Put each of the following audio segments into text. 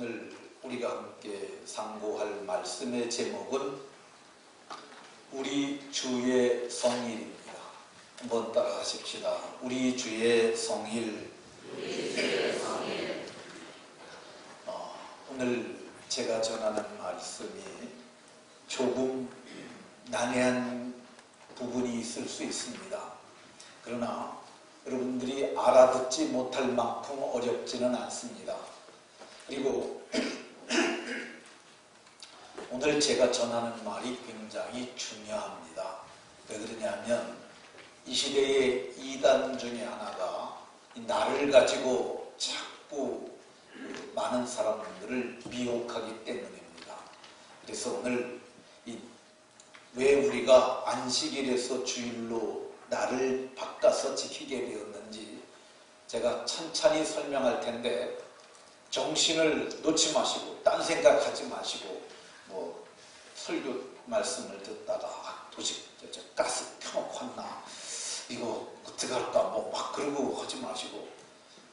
오늘 우리가 함께 상고할 말씀의 제목은 우리 주의 성일입니다. 한번 따라하십시다. 우리 주의 성일. 오늘 제가 전하는 말씀이 조금 난해한 부분이 있을 수 있습니다. 그러나 여러분들이 알아듣지 못할 만큼 어렵지는 않습니다. 그리고 오늘 제가 전하는 말이 굉장히 중요합니다. 왜 그러냐면 이 시대의 이단 중에 하나가 나를 가지고 자꾸 많은 사람들을 미혹하기 때문입니다. 그래서 오늘 왜 우리가 안식일에서 주일로 나를 바꿔서 지키게 되었는지 제가 천천히 설명할 텐데 정신을 놓지 마시고 딴 생각하지 마시고 설교 말씀을 듣다가 도시 가스 켜놓고 왔나 이거 어떻게 할까 막 그러고 하지 마시고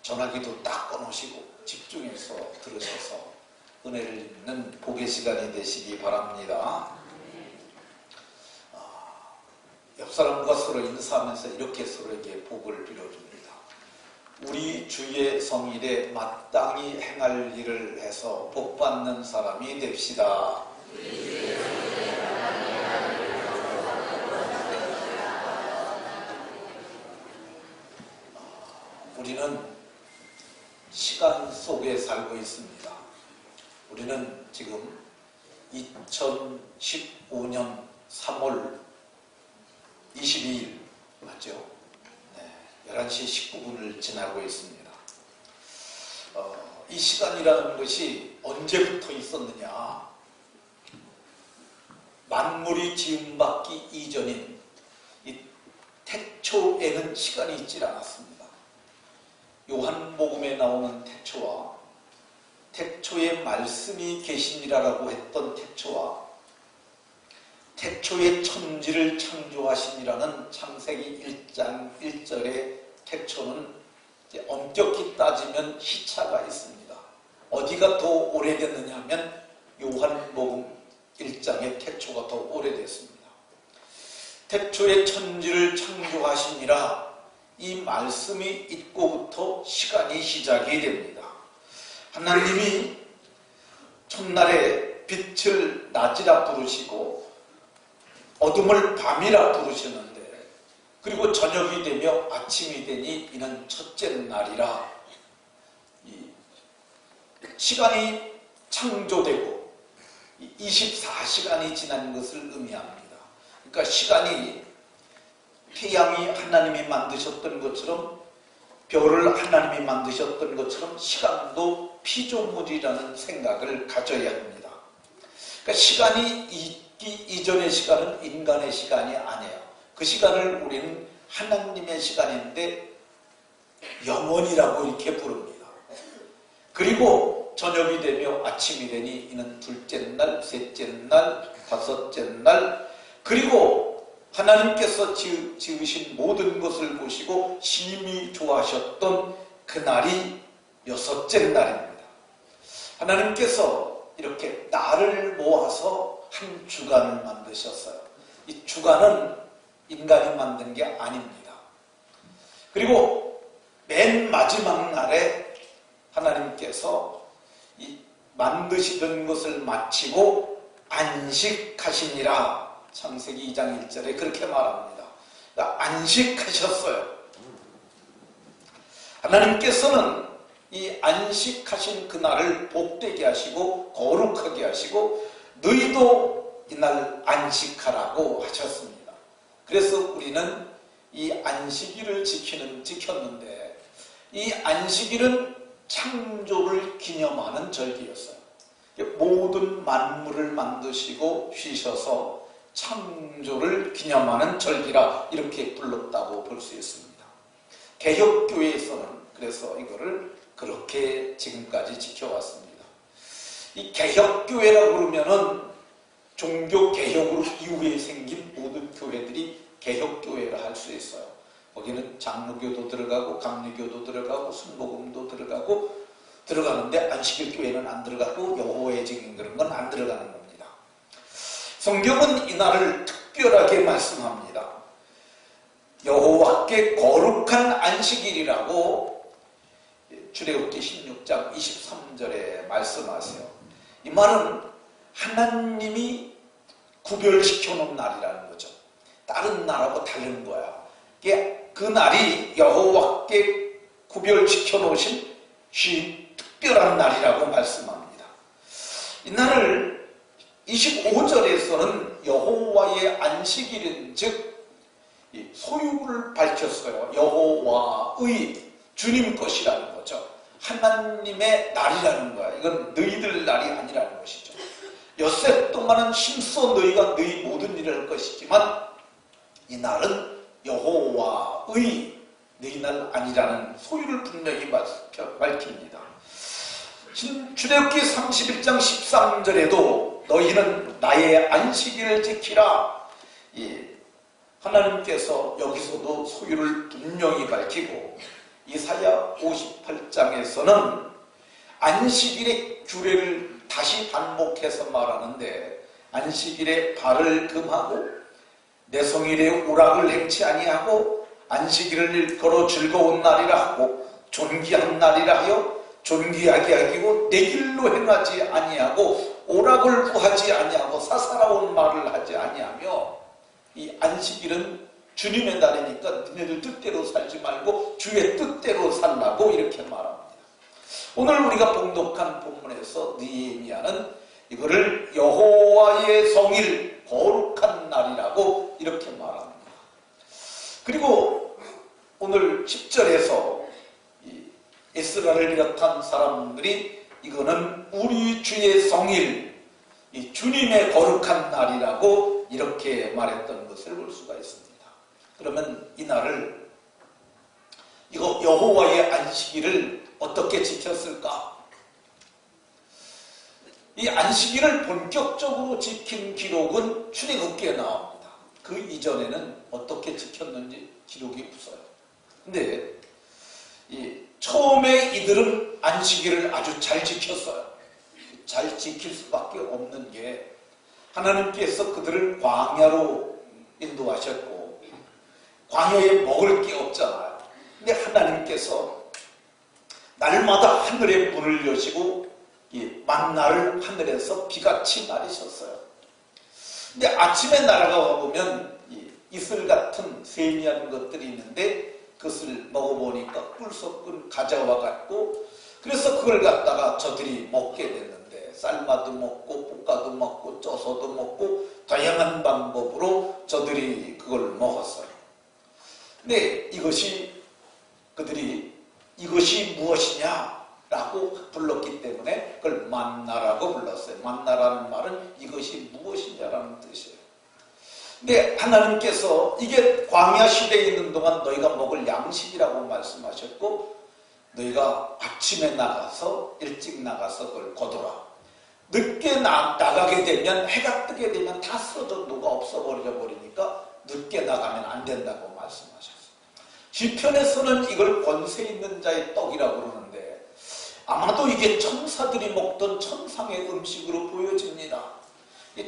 전화기도 딱 꺼놓으시고 집중해서 들으셔서 은혜를 입는 복의 시간이 되시기 바랍니다. 옆 사람과 서로 인사하면서 이렇게 서로에게 복을 빌어줍니다. 우리 주의 성일에 마땅히 행할 일을 해서 복받는 사람이 됩시다. 우리는 시간 속에 살고 있습니다. 우리는 지금 2015년 3월 22일 맞죠? 네, 11시 19분을 지나고 있습니다. 이 시간이라는 것이 언제부터 있었느냐? 만물이 지음받기 이전인 이 태초에는 시간이 있질 않았습니다. 요한복음에 나오는 태초와 태초에 말씀이 계시니라라고 했던 태초와 태초에 천지를 창조하시니라는 창세기 1장 1절의 태초는 이제 엄격히 따지면 시차가 있습니다. 어디가 더 오래됐느냐 하면 요한복음 1장의 태초가 더 오래됐습니다. 태초에 천지를 창조하시니라 이 말씀이 있고부터 시간이 시작이 됩니다. 하나님이 첫날에 빛을 낮이라 부르시고 어둠을 밤이라 부르셨는데 그리고 저녁이 되며 아침이 되니 이는 첫째 날이라 시간이 창조되고 24시간이 지난 것을 의미합니다. 그러니까 시간이 태양이 하나님이 만드셨던 것처럼 별을 하나님이 만드셨던 것처럼 시간도 피조물이라는 생각을 가져야 합니다. 그러니까 시간이 있기 이전의 시간은 인간의 시간이 아니에요. 그 시간을 우리는 하나님의 시간인데 영원이라고 이렇게 부릅니다. 그리고 저녁이 되며 아침이 되니 이는 둘째 날, 셋째 날, 다섯째 날 그리고 하나님께서 지으신 모든 것을 보시고 심히 좋아하셨던 그날이 여섯째 날입니다. 하나님께서 이렇게 날을 모아서 한 주간을 만드셨어요. 이 주간은 인간이 만든 게 아닙니다. 그리고 맨 마지막 날에 하나님께서 이 만드시던 것을 마치고 안식하시니라 창세기 2장 1절에 그렇게 말합니다. 그러니까 안식하셨어요. 하나님께서는 이 안식하신 그날을 복되게 하시고 거룩하게 하시고 너희도 이날 안식하라고 하셨습니다. 그래서 우리는 이 안식일을 지켰는데 이 안식일은 창조를 기념하는 절기였어요. 모든 만물을 만드시고 쉬셔서 창조를 기념하는 절기라 이렇게 불렀다고 볼 수 있습니다. 개혁교회에서는 그래서 이거를 그렇게 지금까지 지켜왔습니다. 이 개혁교회라고 그러면은 종교개혁으로 이후에 생긴 모든 교회들이 개혁교회라 할 수 있어요. 거기는 장로교도 들어가고 감리교도 들어가고 순복음도 들어가고 들어가는데 안식일 교회는 안 들어가고 여호와의 증인 그런 건 안 들어가는 겁니다. 성경은 이날을 특별하게 말씀합니다. 여호와께 거룩한 안식일이라고 출애굽기 16장 23절에 말씀하세요. 이 말은 하나님이 구별시켜 놓은 날이라는 거죠. 다른 날하고 다른 거야. 그 날이 여호와께 구별시켜 놓으신 특별한 날이라고 말씀합니다. 이 날을 25절에서는 여호와의 안식일인 즉 소유를 밝혔어요. 여호와의 주님 것이라는 거죠. 하나님의 날이라는 거야. 이건 너희들 날이 아니라는 것이죠. 엿새 동안은 힘써 너희가 너희 모든 일을 할 것이지만 이 날은 여호와의 너희 날 아니라는 소유를 분명히 밝힙니다. 출애굽기 31장 13절에도 너희는 나의 안식일을 지키라. 하나님께서 여기서도 소유를 분명히 밝히고 이사야 58장에서는 안식일의 규례를 다시 반복해서 말하는데 안식일에 발을 금하고 내성일에 오락을 행치 아니하고 안식일을 걸어 즐거운 날이라 하고 존귀한 날이라 하여 존귀하게 하기고 내 길로 행하지 아니하고 오락을 구하지 아니하고 사사로운 말을 하지 아니하며 이 안식일은 주님의 날이니까 너희들 뜻대로 살지 말고 주의 뜻대로 살라고 이렇게 말합니다. 오늘 우리가 봉독한 본문에서 느헤미야는 이거를 여호와의 성일 거룩한 날이라고 이렇게 말합니다. 그리고 오늘 10절에서 에스라를 비롯한 사람들이 이거는 우리 주의 성일, 이 주님의 거룩한 날이라고 이렇게 말했던 것을 볼 수가 있습니다. 그러면 이 날을 이거 여호와의 안식일을 어떻게 지켰을까? 이 안식일을 본격적으로 지킨 기록은 출애굽기에 나옵니다. 그 이전에는 어떻게 지켰는지 기록이 없어요. 근데 처음에 이들은 안식일을 아주 잘 지켰어요. 잘 지킬 수밖에 없는 게 하나님께서 그들을 광야로 인도하셨고 광야에 먹을 게 없잖아요. 근데 하나님께서 날마다 하늘의 문을 여시고 만나를 하늘에서 비같이 내리셨어요. 근데 아침에 날아가 보면 이슬 같은 세미한 것들이 있는데 그것을 먹어보니까 꿀 섞은 가자와 같고 그래서 그걸 갖다가 저들이 먹게 됐는데 삶아도 먹고 볶아도 먹고 쪄서도 먹고 다양한 방법으로 저들이 그걸 먹었어요. 근데 그들이 이것이 무엇이냐라고 불렀기 때문에 그걸 만나라고 불렀어요. 만나라는 말은 이것이 무엇이냐라는 뜻이에요. 근데 하나님께서 이게 광야 시대에 있는 동안 너희가 먹을 양식이라고 말씀하셨고 너희가 아침에 나가서 일찍 나가서 그걸 거둬라. 늦게 나가게 되면 해가 뜨게 되면 다 쓰러져 누가 없어버리니까 늦게 나가면 안 된다고 말씀하셨어요. 시편에서는 이걸 권세 있는 자의 떡이라고 그러는데 아마도 이게 천사들이 먹던 천상의 음식으로 보여집니다.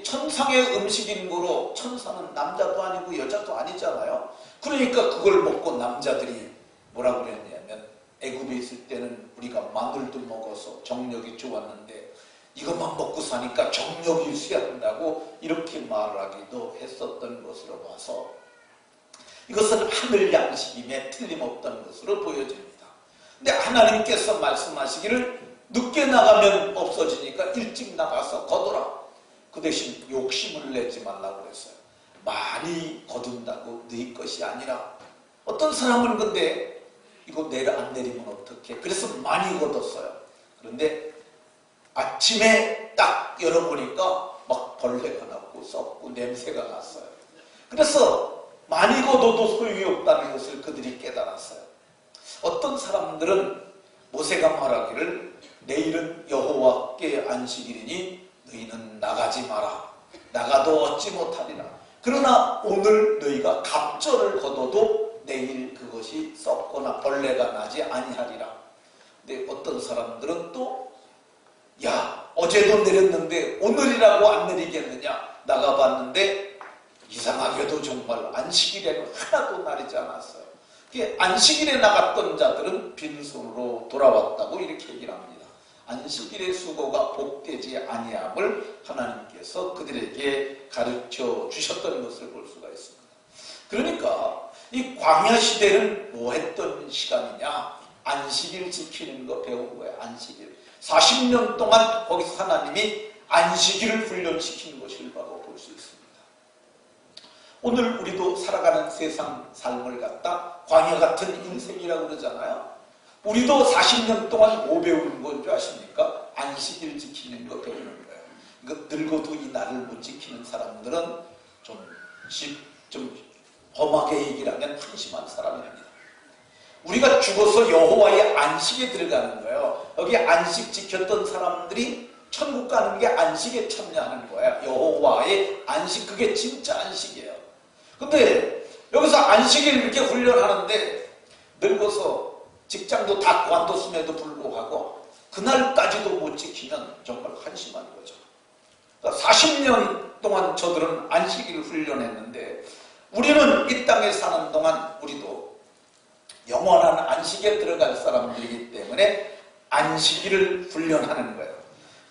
천상의 음식인 거로 천사는 남자도 아니고 여자도 아니잖아요. 그러니까 그걸 먹고 남자들이 뭐라고 그랬냐면 애굽에 있을 때는 우리가 마늘도 먹어서 정력이 좋았는데 이것만 먹고 사니까 정력이 쇠한다고 이렇게 말하기도 했었던 것으로 봐서 이것은 하늘 양식임에 틀림없던 것으로 보여집니다. 근데 하나님께서 말씀하시기를 늦게 나가면 없어지니까 일찍 나가서 거둬라. 그 대신 욕심을 내지 말라고 그랬어요. 많이 거둔다고 네 것이 아니라 어떤 사람은 근데 이거 안 내리면 어떡해. 그래서 많이 거뒀어요. 그런데 아침에 딱 열어보니까 막 벌레가 났고 썩고 냄새가 났어요. 그래서 많이 거둬도 소용이 없다는 것을 그들이 깨달았어요. 어떤 사람들은 모세가 말하기를 내일은 여호와께 안식일이니 너희는 나가지 마라. 나가도 얻지 못하리라. 그러나 오늘 너희가 갑절을 거둬도 내일 그것이 썩거나 벌레가 나지 아니하리라. 근데 어떤 사람들은 또 야, 어제도 내렸는데 오늘이라고 안 내리겠느냐, 나가봤는데 이상하게도 정말 안식일에는 하나도 내리지 않았어요. 안식일에 나갔던 자들은 빈손으로 돌아왔다고 이렇게 얘기를 합니다. 안식일의 수고가 복되지 아니함을 하나님께서 그들에게 가르쳐 주셨던 것을 볼 수가 있습니다. 그러니까 이 광야 시대는 뭐 했던 시간이냐? 안식일 지키는 거 배운 거예요. 안식일. 40년 동안 거기서 하나님이 안식일을 훈련시키는 것을 바로 볼 수 있습니다. 오늘 우리도 살아가는 세상 삶을 갖다 광야 같은 인생이라고 그러잖아요. 우리도 40년 동안 뭐 배우는 건 줄 아십니까? 안식일 지키는 거 배우는 거예요. 그러니까 늙어도 이 날을 못 지키는 사람들은 좀 험하게 얘기를 하면 한심한 사람입니다. 우리가 죽어서 여호와의 안식에 들어가는 거예요. 여기 안식 지켰던 사람들이 천국 가는 게 안식에 참여하는 거예요. 여호와의 안식, 그게 진짜 안식이에요. 근데 여기서 안식일 이렇게 훈련하는데 늙어서 직장도 다 관뒀음에도 불구하고 그날까지도 못 지키면 정말 한심한 거죠. 그러니까 40년 동안 저들은 안식일을 훈련했는데 우리는 이 땅에 사는 동안 우리도 영원한 안식에 들어갈 사람들이기 때문에 안식일을 훈련하는 거예요.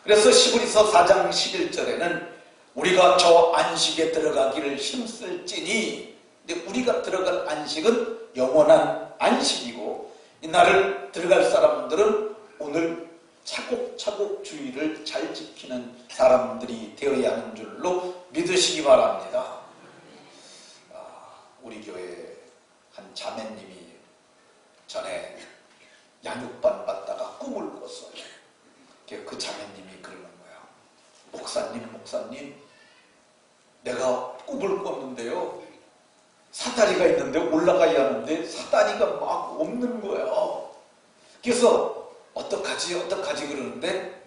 그래서 시브리서 4장 11절에는 우리가 저 안식에 들어가기를 힘쓸지니, 근데 우리가 들어갈 안식은 영원한 안식이고 이날을 들어갈 사람들은 오늘 차곡차곡 주의를 잘 지키는 사람들이 되어야 하는 줄로 믿으시기 바랍니다. 우리 교회에 한 자매님이 전에 양육반 받다가 꿈을 꿨어요. 그 자매님이 그러는 거예요. 목사님, 내가 꿈을 꿨는데요. 사다리가 있는데 올라가야 하는데 사다리가 막 없는 거예요. 그래서 어떡하지 그러는데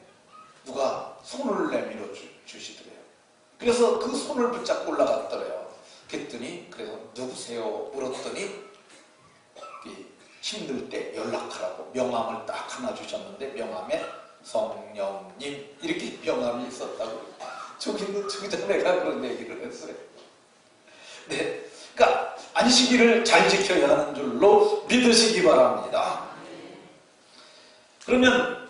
누가 손을 내밀어 주시더래요. 그래서 그 손을 붙잡고 올라갔더래요. 그랬더니 그래서 누구세요? 물었더니 힘들 때 연락하라고 명함을 딱 하나 주셨는데 명함에 성령님 이렇게 명함이 있었다고. 저기 전에가 그런 얘기를 했어요. 네, 그러니까 안식일을 잘 지켜야 하는 줄로 믿으시기 바랍니다. 그러면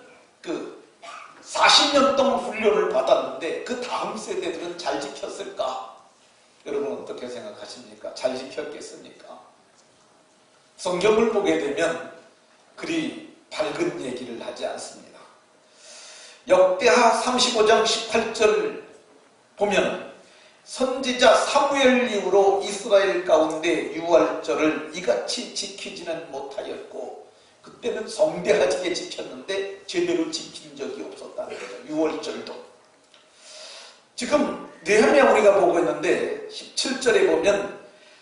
40년 동안 훈련을 받았는데 그 다음 세대들은 잘 지켰을까? 여러분 어떻게 생각하십니까? 잘 지켰겠습니까? 성경을 보게 되면 그리 밝은 얘기를 하지 않습니다. 역대하 35장 18절 보면 선지자 사무엘 이후로 이스라엘 가운데 유월절을 이같이 지키지는 못하였고, 그때는 성대하게 지켰는데 제대로 지킨 적이 없었다는 거죠. 유월절도. 지금 느헤미야 우리가 보고 있는데 17절에 보면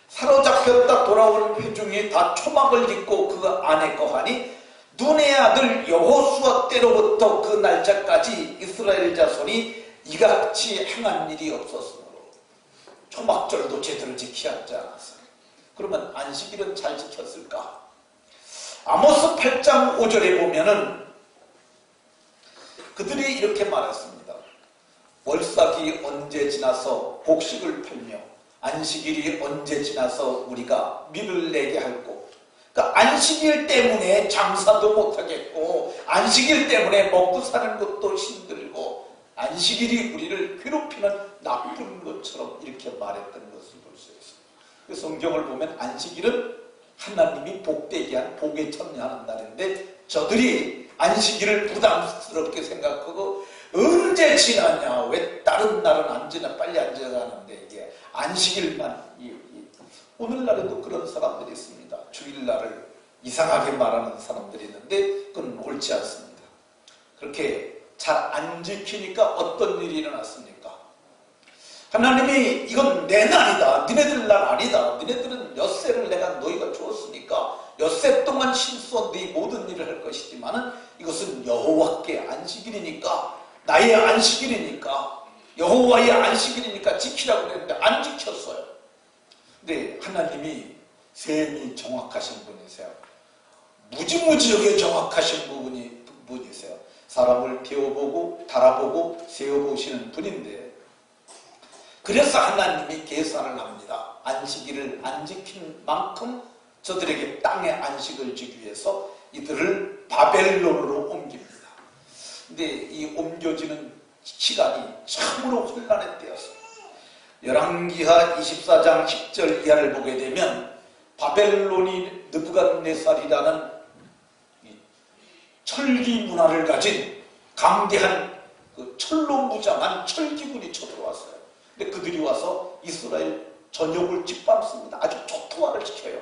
사로잡혔다 돌아온 회중이 다 초막을 입고 그 안에 거하니 눈의 아들 여호수아 때로부터 그 날짜까지 이스라엘 자손이 이같이 행한 일이 없었으므로 초막절도 제대로 지키지 않았어요. 그러면 안식일은 잘 지켰을까? 아모스 8장 5절에 보면은 그들이 이렇게 말했습니다. 월삭이 언제 지나서 곡식을 팔며 안식일이 언제 지나서 우리가 밀을 내게 할꼬. 그러니까 안식일 때문에 장사도 못하겠고 안식일 때문에 먹고 사는 것도 힘들고 안식일이 우리를 괴롭히는 나쁜 것처럼 이렇게 말했던 것을 볼 수 있습니다. 성경을 보면 안식일은 하나님이 복되게 한 복에 참여하는 날인데 저들이 안식일을 부담스럽게 생각하고 언제 지나냐, 왜 다른 날은 안 지나, 빨리 안 지나가는데 이게 안식일만. 오늘날에도 그런 사람들이 있습니다. 주일날을 이상하게 말하는 사람들이 있는데 그건 옳지 않습니다. 그렇게 잘 안 지키니까 어떤 일이 일어났습니까? 하나님이 이건 내 날이다, 니네들 날 아니다, 니네들은 엿새를 내가 너희가 주었으니까 엿새 동안 실수한 네 모든 일을 할 것이지만은 이것은 여호와께 안식일이니까, 나의 안식일이니까, 여호와의 안식일이니까 지키라고 그랬는데 안 지켰어요. 근데 하나님이 셈이 정확하신 분이세요. 무지무지하게 정확하신 분이세요. 사람을 데워보고 달아보고 세워보시는 분인데, 그래서 하나님이 계산을 합니다. 안식일을 안 지킨 만큼 저들에게 땅에 안식을 주기 위해서 이들을 바벨론으로 옮깁니다. 근데 이 옮겨지는 시간이 참으로 혼란의 때였어요. 열왕기하 24장 10절 이하를 보게 되면 바벨론이 느부갓네살이라는 철기 문화를 가진 강대한 철로 무장한 철기군이 쳐들어왔어요. 근데 그들이 와서 이스라엘 전역을 짓밟습니다. 아주 초토화를 시켜요.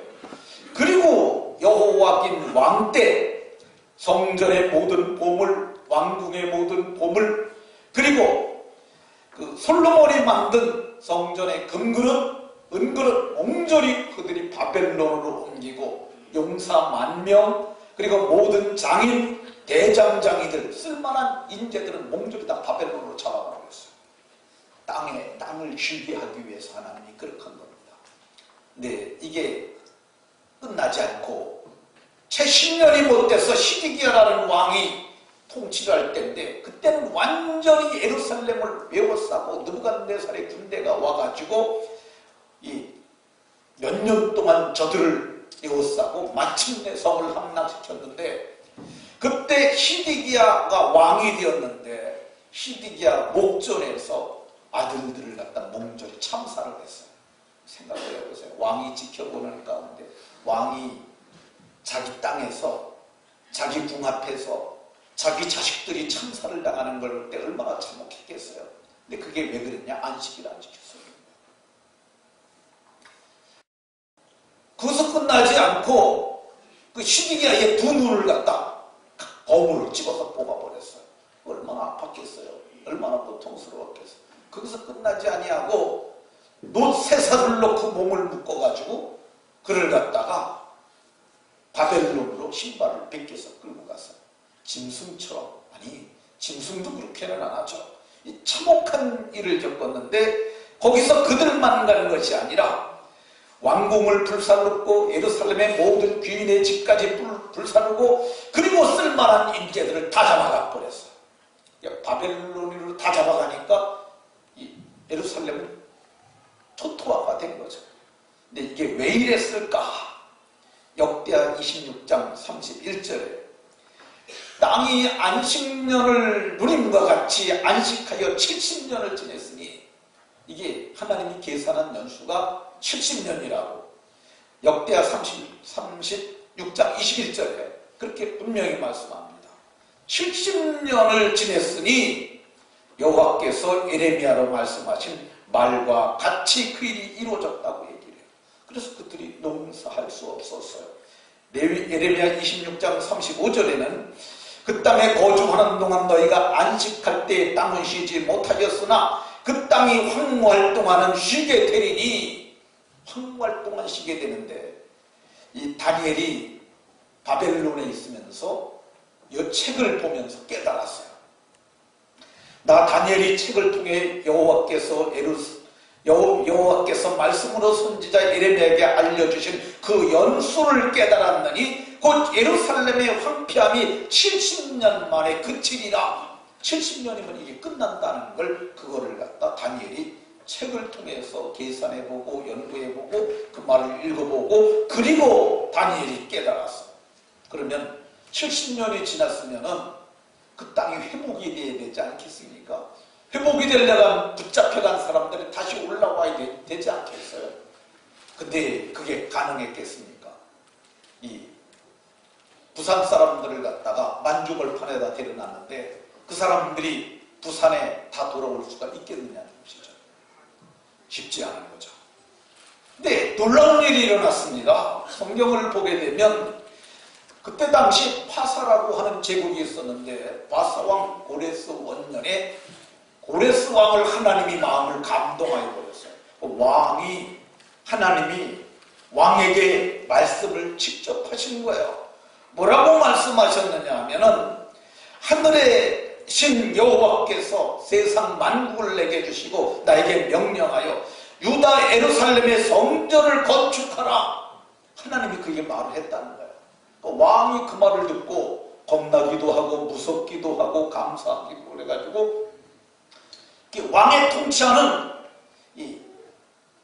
그리고 여호와긴 왕 때 성전의 모든 보물, 왕궁의 모든 보물, 그리고 솔로몬이 만든 성전의 금그릇, 은그릇 옹졸이 그들이 바벨론으로 옮기고 용사 10,000명, 그리고 모든 장인, 대장장이들, 쓸만한 인재들은 몽졸이 다 바벨론으로 잡아버렸어요. 땅을 쉬게 하기 위해서 하나님이 그렇게 한 겁니다. 네, 이게 끝나지 않고 채 10년이 못 돼서 시드기야라는 왕이 통치를 할 때인데, 그때는 완전히 예루살렘을 메워싸고 느부갓네살의 군대가 와가지고 몇 년 동안 저들을 에워싸고 마침내 성을 함락시켰는데, 그때 시드기야가 왕이 되었는데 시드기야 목전에서 아들들을 갖다 몽졸이 참사를 했어요. 생각을 해보세요. 왕이 지켜보는 가운데 왕이 자기 땅에서, 자기 궁 앞에서 자기 자식들이 참사를 당하는 걸 볼 때 얼마나 참혹했겠어요. 근데 그게 왜 그랬냐? 안식일 안 지켰어요. 거기서 끝나지 않고 그 시드기야의 두 눈을 갖다 검으로 집어서 뽑아버렸어요. 얼마나 아팠겠어요. 얼마나 고통스러웠겠어요. 거기서 끝나지 아니하고 쇠사슬로 넣고 몸을 묶어가지고 그를 갖다가 바벨론으로 신발을 벗겨서 끌고 갔어요. 짐승처럼. 아니, 짐승도 그렇게는 안 하죠. 이 참혹한 일을 겪었는데, 거기서 그들만 간 것이 아니라 왕궁을 불살랐고 예루살렘의 모든 귀인의 집까지 불사르고, 그리고 쓸만한 인재들을 다 잡아가 버렸어요. 바벨론으로 다 잡아가니까 이 예루살렘은 초토화가 된 거죠. 근데 이게 왜 이랬을까? 역대하 26장 31절에 땅이 안식년을 누림과 같이 안식하여 70년을 지냈으니, 이게 하나님이 계산한 연수가 70년이라고 역대하 36장 21절에 그렇게 분명히 말씀합니다. 70년을 지냈으니 여호와께서 예레미야로 말씀하신 말과 같이 그 일이 이루어졌다고 얘기를 해요. 그래서 그들이 농사할 수 없었어요. 예레미야 26장 35절에는 그 땅에 거주하는 동안 너희가 안식할 때 땅은 쉬지 못하였으나 그 땅이 황무할 동안은 쉬게 되리니, 황무할 동안 쉬게 되는데, 이 다니엘이 바벨론에 있으면서 이 책을 보면서 깨달았어요. 나 다니엘이 책을 통해 여호와께서 말씀으로 선지자 예레미야에게 알려주신 그 연수를 깨달았느니 곧 예루살렘의 황폐함이 70년 만에 그치리라. 70년이면 이게 끝난다는 걸, 그거를 갖다 다니엘이 책을 통해서 계산해보고 연구해보고 그 말을 읽어보고, 그리고 다니엘이 깨달았어. 그러면 70년이 지났으면은 그 땅이 회복이 돼야 되지 않겠습니까? 회복이 되려면 붙잡혀간 사람들이 다시 올라와야 되지 않겠어요? 근데 그게 가능했겠습니까? 이 부산 사람들을 갖다가 만주벌판에다 데려놨는데 그 사람들이 부산에 다 돌아올 수가 있겠느냐는 것이죠. 쉽지 않은 거죠. 근데 놀라운 일이 일어났습니다. 성경을 보게 되면 그때 당시 파사라고 하는 제국이 있었는데, 바사왕 고레스 원년에 고레스 왕을 하나님이 마음을 감동하여 버렸어요. 하나님이 왕에게 말씀을 직접 하신 거예요. 뭐라고 말씀하셨느냐 하면은, 하늘의 신 여호와께서 세상 만국을 내게 주시고 나에게 명령하여 유다 예루살렘의 성전을 건축하라. 하나님이 그게 말을 했다는 거예요. 왕이 그 말을 듣고 겁나기도 하고 무섭기도 하고 감사하기도 해가지고 왕의 통치하는 이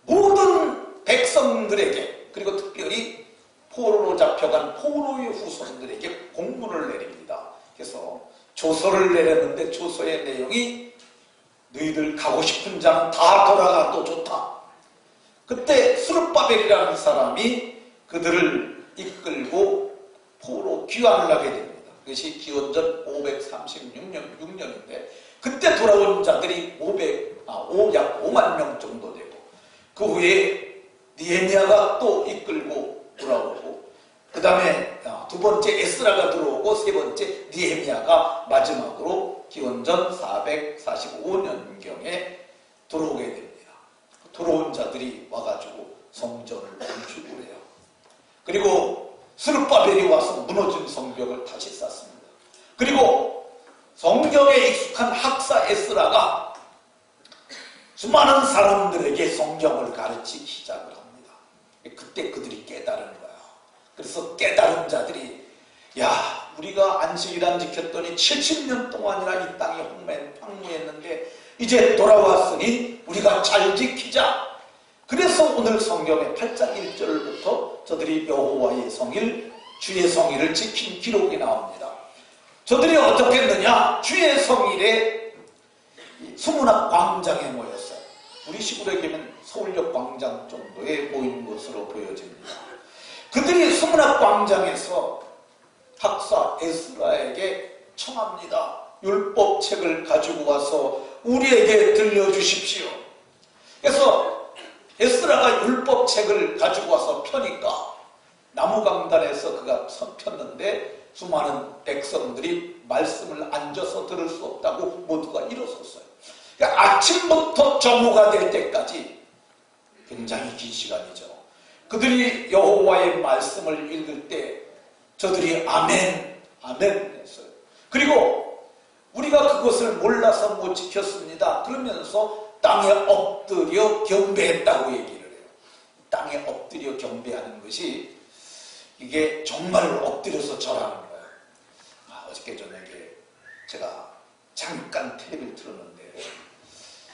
모든 백성들에게, 그리고 특별히 포로로 잡혀간 포로의 후손들에게 공문을 내립니다. 그래서 조서를 내렸는데 조서의 내용이 너희들 가고 싶은 자는 다 돌아가도 좋다. 그때 수르바벨이라는 사람이 그들을 이끌고 포로 귀환을 하게 됩니다. 그것이 기원전 536년인데 그때 돌아온 자들이 약 5만 명 정도 되고, 그 후에 느헤미야가 또 이끌고 돌아오고, 그 다음에 두 번째 에스라가 들어오고, 세 번째 느헤미야가 마지막으로 기원전 445년경에 들어오게 됩니다. 들어온 자들이 와가지고 성전을 건축을 해요. 그리고 스룹바벨이 와서 무너진 성벽을 다시 쌓습니다. 그리고 성경에 익숙한 학사 에스라가 수많은 사람들에게 성경을 가르치기 시작을 합니다. 그때 그들이 깨달은 거야. 그래서 깨달은 자들이, 야, 우리가 안식일 안 지켰더니 70년 동안이나 이 땅에 황무했는데 이제 돌아왔으니 우리가 잘 지키자. 그래서 오늘 성경의 8장 1절부터 저들이 여호와의 성일, 주의 성일을 지킨 기록이 나옵니다. 저들이 어떻게 했느냐? 주의 성일에 수문학 광장에 모였어요. 우리 시골에 계면 서울역 광장 정도에 모인 것으로 보여집니다. 그들이 수문학 광장에서 학사 에스라에게 청합니다. 율법책을 가지고 와서 우리에게 들려주십시오. 그래서 에스라가 율법책을 가지고 와서 펴니까 나무강단에서 그가 폈는데 수많은 백성들이 말씀을 앉아서 들을 수 없다고 모두가 일어섰어요. 그러니까 아침부터 저무가 될 때까지 굉장히 긴 시간이죠. 그들이 여호와의 말씀을 읽을 때 저들이 아멘, 아멘 했어요. 그리고 우리가 그것을 몰라서 못 지켰습니다. 그러면서 땅에 엎드려 경배했다고 얘기를 해요. 땅에 엎드려 경배하는 것이 이게 정말로 엎드려서 절하는 거예요. 어저께 저녁에 제가 잠깐 텔레비를 틀었는데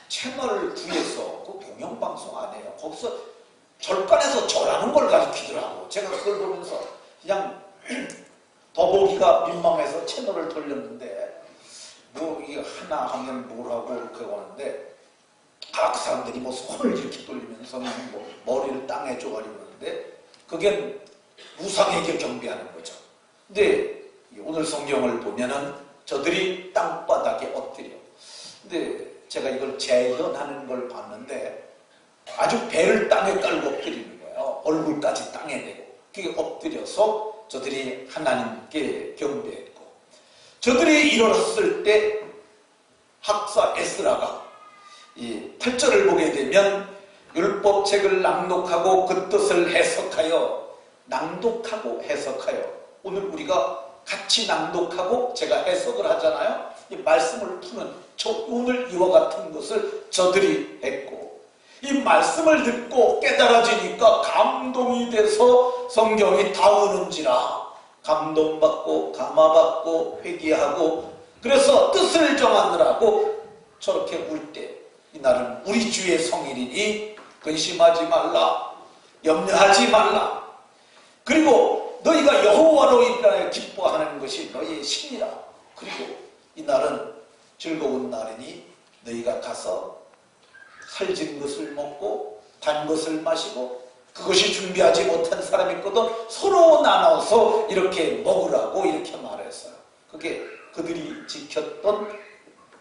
채널 9에서 그 동영방송 안 해요. 거기서 절간에서 절하는 걸 가르치더라고. 제가 그걸 보면서 그냥 더보기가 민망해서 채널을 돌렸는데 뭐 이게 하나 하면 뭐라고 이렇게 오는데 그 사람들이 뭐 손을 이렇게 돌리면서 뭐 머리를 땅에 쪼가리고 하는데 그게 우상에게 경배하는 거죠. 근데 오늘 성경을 보면은 저들이 땅바닥에 엎드려. 근데 제가 이걸 재현하는 걸 봤는데 아주 배를 땅에 깔고 엎드리는 거예요. 얼굴까지 땅에 대고. 그게 엎드려서 저들이 하나님께 경배했고, 저들이 일어났을 때 학사 에스라가 이 8절을 보게 되면 율법책을 낭독하고 그 뜻을 해석하여, 낭독하고 해석하여, 오늘 우리가 같이 낭독하고 제가 해석을 하잖아요. 이 말씀을 푸는 오늘 이와 같은 것을 저들이 했고, 이 말씀을 듣고 깨달아지니까 감동이 돼서 성경이 다우는지라 감동받고 감화받고 회개하고, 그래서 뜻을 정하느라고 저렇게 울 때, 이날은 우리 주의 성일이니 근심하지 말라, 염려하지 말라. 그리고 너희가 여호와로 인하여 기뻐하는 것이 너희의 신이라. 그리고 이날은 즐거운 날이니 너희가 가서 살진 것을 먹고 단 것을 마시고, 그것이 준비하지 못한 사람이 있거든 서로 나눠서 이렇게 먹으라고 이렇게 말했어요. 그게 그들이 지켰던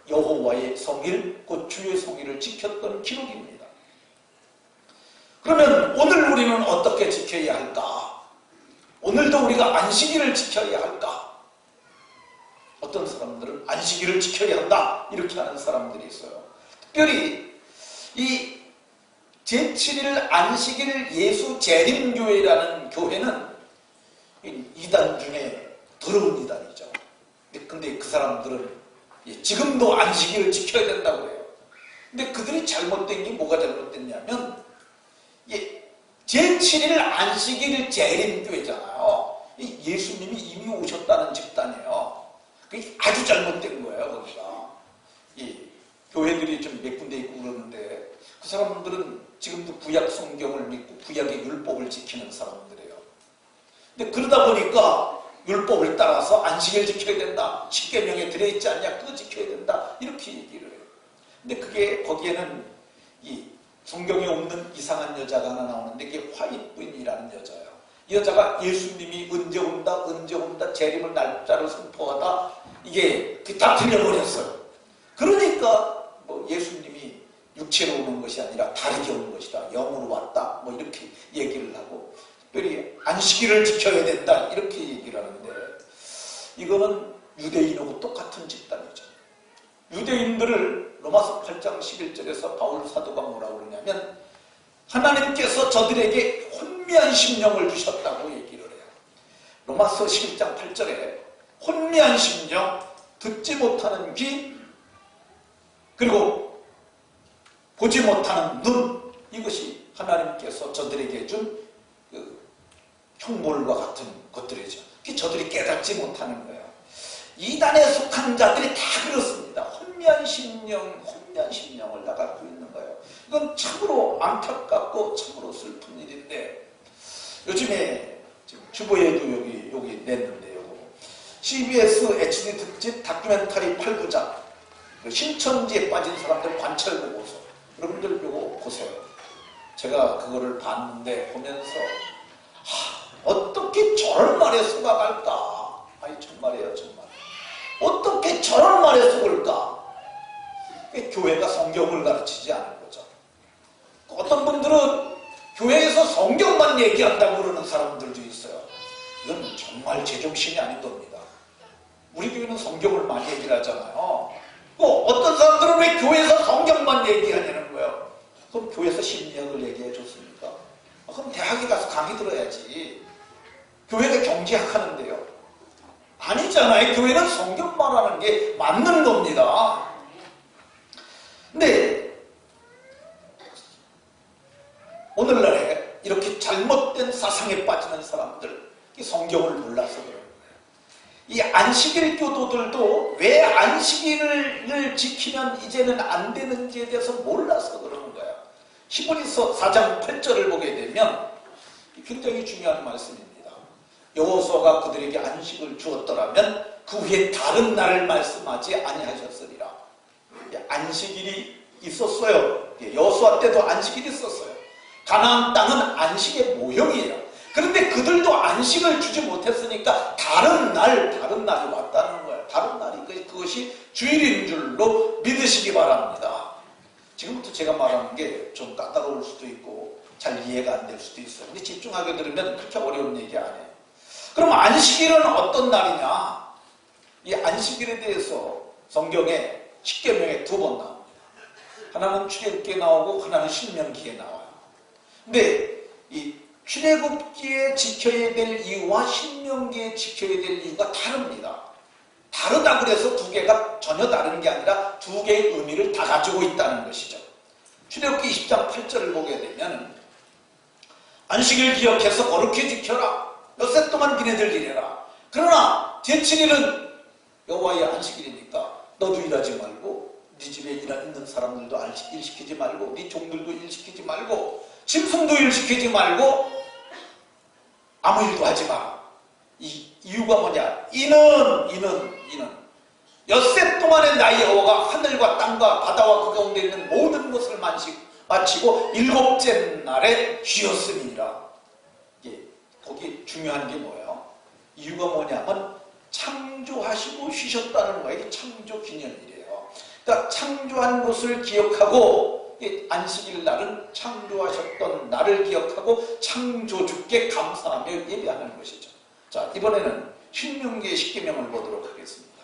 여호와의 성일, 그 주의 성일을 지켰던 기록입니다. 그러면 오늘 우리는 어떻게 지켜야 할까? 오늘도 우리가 안식일을 지켜야 할까? 어떤 사람들은 안식일을 지켜야 한다 이렇게 하는 사람들이 있어요. 특별히 이 제7일 안식일 예수 재림교회라는 교회는 이단 중에 더러운 이단이죠. 근데 그 사람들은 지금도 안식일을 지켜야 된다고 해요. 근데 그들이 잘못된 게 뭐가 잘못됐냐면 제7일 안식일 재림교회잖아요. 예수님이 이미 오셨다는 집단이에요. 그게 아주 잘못된 거예요, 거기가. 이 교회들이 좀 몇 군데 있고 그러는데 그 사람들은 지금도 구약 성경을 믿고 구약의 율법을 지키는 사람들이에요. 근데 그러다 보니까 율법을 따라서 안식일 지켜야 된다. 십계명에 들어있지 않냐? 그거 지켜야 된다. 이렇게 얘기를 해요. 근데 그게 거기에는 이 성경에 없는 이상한 여자가 하나 나오는데 그게 화입부인이라는 여자예요. 이 여자가 예수님이 언제 온다, 재림을 날짜를 선포하다 이게 다 틀려버렸어요. 그러니까 뭐 예수님이 육체로 오는 것이 아니라 다르게 오는 것이다. 영으로 왔다. 뭐 이렇게 얘기를 하고 특별히 안식일을 지켜야 된다. 이렇게 얘기를 하는데 이거는 유대인하고 똑같은 집단이죠. 유대인들을 로마서 8장 11절에서 바울 사도가 뭐라고 그러냐면 하나님께서 저들에게 혼미한 심령을 주셨다고 얘기를 해요. 로마서 11장 8절에 혼미한 심령, 듣지 못하는 귀, 그리고 보지 못하는 눈, 이것이 하나님께서 저들에게 준 형벌과 같은 것들이죠. 저들이 깨닫지 못하는 거예요. 이단에 속한 자들이 다 그렇습니다. 혼미한 심령을 다 갖고 있는 거예요. 이건 참으로 안타깝고 참으로 슬픈 일인데 요즘에 지금 주보에도 여기 냈는데요. CBS HD 특집 다큐멘터리 8부작 신천지에 빠진 사람들 관찰 보고서 여러분들 이거 보세요. 제가 그거를 봤는데 보면서 어떻게 저런 말에 속아갈까? 아니 정말이에요, 정말. 어떻게 저런 말에 속을까? 교회가 성경을 가르치지 않은 거죠. 어떤 분들은 교회에서 성경만 얘기한다고 그러는 사람들도 있어요. 이건 정말 제정신이 아닌 겁니다. 우리 교회는 성경을 많이 얘기를 하잖아요. 어떤 사람들은 왜 교회에서 성경만 얘기하냐는 거예요. 그럼 교회에서 심리학을 얘기해 줬습니까? 그럼 대학에 가서 강의 들어야지. 교회가 경제학 하는데요. 아니잖아요. 교회는 성경만 하는 게 맞는 겁니다. 근데 오늘날에 이렇게 잘못된 사상에 빠지는 사람들, 성경을 몰라서 그런 거예요. 이 안식일 교도들도 왜 안식일을 지키면 이제는 안 되는지에 대해서 몰라서 그러는 거예요. 히브리서 4장 8절을 보게 되면 굉장히 중요한 말씀입니다. 여호수아가 그들에게 안식을 주었더라면 그 후에 다른 날을 말씀하지 아니하셨으리라. 안식일이 있었어요. 여호수아 때도 안식일이 있었어요. 가나안 땅은 안식의 모형이에요. 그런데 그들도 안식을 주지 못했으니까 다른 날이 왔다는 거예요. 다른 날이 그것이 주일인 줄로 믿으시기 바랍니다. 지금부터 제가 말하는 게 좀 까다로울 수도 있고 잘 이해가 안 될 수도 있어요. 근데 집중하게 들으면 그렇게 어려운 얘기 안 해요. 그럼 안식일은 어떤 날이냐? 이 안식일에 대해서 성경에 십계명에 2번 나옵니다. 하나는 출애굽기에 나오고 하나는 신명기에 나와요. 근데 이 출애굽기에 지켜야 될 이유와 신명기에 지켜야 될 이유가 다릅니다. 다르다 그래서 두 개가 전혀 다른 게 아니라 두 개의 의미를 다 가지고 있다는 것이죠. 출애굽기 20장 8절을 보게 되면 안식일 기억해서 거룩히 지켜라. 엿새 동안 니네들 일해라. 그러나 제7일은 여호와의 안식일이니까 너도 일하지 말고 네 집에 있는 사람들도 일 시키지 말고 네 종들도 일 시키지 말고 짐승도 일 시키지 말고 아무 일도 하지 마라. 이 이유가 뭐냐? 이는 엿새 동안에 나의 여호와가 하늘과 땅과 바다와 그 가운데 있는 모든 것을 마치고 7째 날에 쉬었음이니라. 거기 중요한 게 뭐예요? 이유가 뭐냐면 창조하시고 쉬셨다는 거예요. 이게 창조 기념일이에요. 그러니까 창조한 것을 기억하고 안식일 날은 창조하셨던 날을 기억하고 창조주께 감사하며 예배하는 것이죠. 자, 이번에는 신명기의 십계명을 보도록 하겠습니다.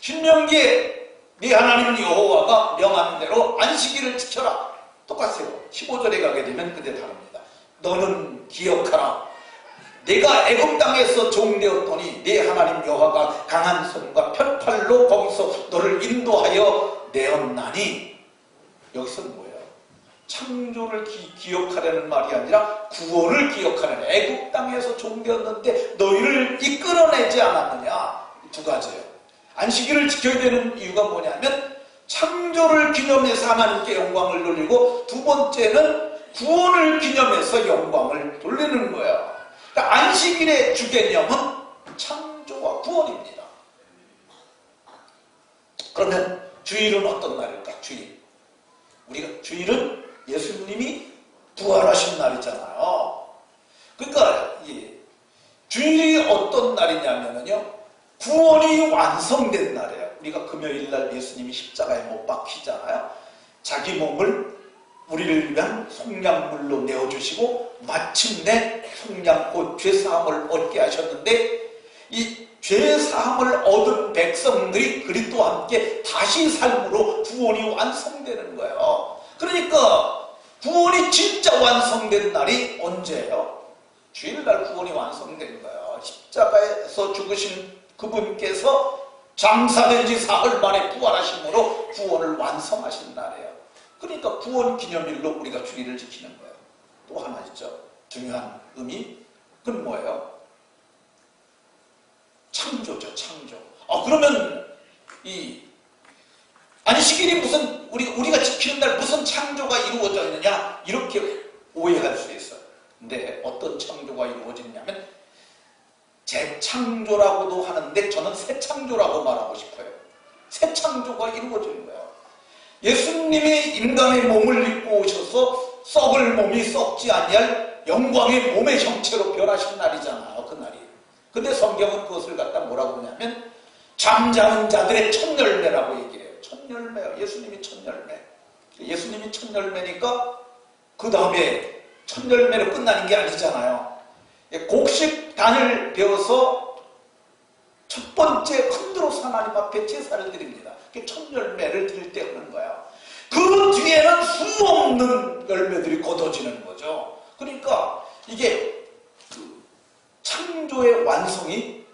신명기에 네 하나님 여호와가 명한 대로 안식일을 지켜라. 똑같아요. 15절에 가게 되면 그때 다릅니다. 너는 기억하라. 내가 애굽 땅에서 종되었더니 네 하나님 여호와가 강한 손과 편팔로 거기서 너를 인도하여 내었나니. 여기서는 뭐예요? 창조를 기억하려는 말이 아니라 구원을 기억하는, 애국 땅에서 종되었는데 너희를 이끌어내지 않았느냐. 두 가지예요. 안식일을 지켜야 되는 이유가 뭐냐면 창조를 기념해서 하나님께 영광을 돌리고, 두 번째는 구원을 기념해서 영광을 돌리는 거예요. 그러니까 안식일의 주개념은 창조와 구원입니다. 그러면 주일은 어떤 날일까? 주일은 예수님이 부활하신 날이잖아요. 그러니까 주일이 어떤 날이냐면요, 구원이 완성된 날이에요. 우리가 금요일 날 예수님이 십자가에 못 박히잖아요. 자기 몸을 우리를 위한 속량물로 내어주시고 마침내 속량, 곧 죄사함을 얻게 하셨는데, 이 죄사함을 얻은 백성들이 그리스도와 함께 다시 삶으로 구원이 완성되는 거예요. 그러니까 구원이 진짜 완성된 날이 언제예요? 주일날 구원이 완성된 거예요. 십자가에서 죽으신 그분께서 장사된 지 사흘 만에 부활하심으로 구원을 완성하신 날이에요. 그러니까 구원 기념일로 우리가 주일을 지키는 거예요. 또 하나 있죠. 중요한 의미. 그건 뭐예요? 창조죠, 창조. 그러면 이 안식일이 무슨 우리가 지키는 날 무슨 창조가 이루어져 있느냐, 이렇게 오해할 수 있어요. 근데 어떤 창조가 이루어지냐면 재창조라고도 하는데 저는 새 창조라고 말하고 싶어요. 새 창조가 이루어지는 거예요. 예수님이 인간의 몸을 입고 오셔서 썩을 몸이 썩지 아니할 영광의 몸의 형체로 변하신 날이잖아요. 그 날이. 근데 성경은 그것을 갖다 뭐라고 하냐면 잠자는 자들의 첫 열매라고 얘기를 해요. 첫 열매요. 예수님이 첫 열매. 예수님이 첫 열매니까 그 다음에 첫 열매로 끝나는 게 아니잖아요. 곡식단을 베어서 첫 번째 흔들어서 하나님 앞에 제사를 드립니다. 그게 첫 열매를 드릴 때 하는 거예요. 그 뒤에는 수없는 열매들이 걷어지는 거죠. 그러니까 이게 창조의 완성이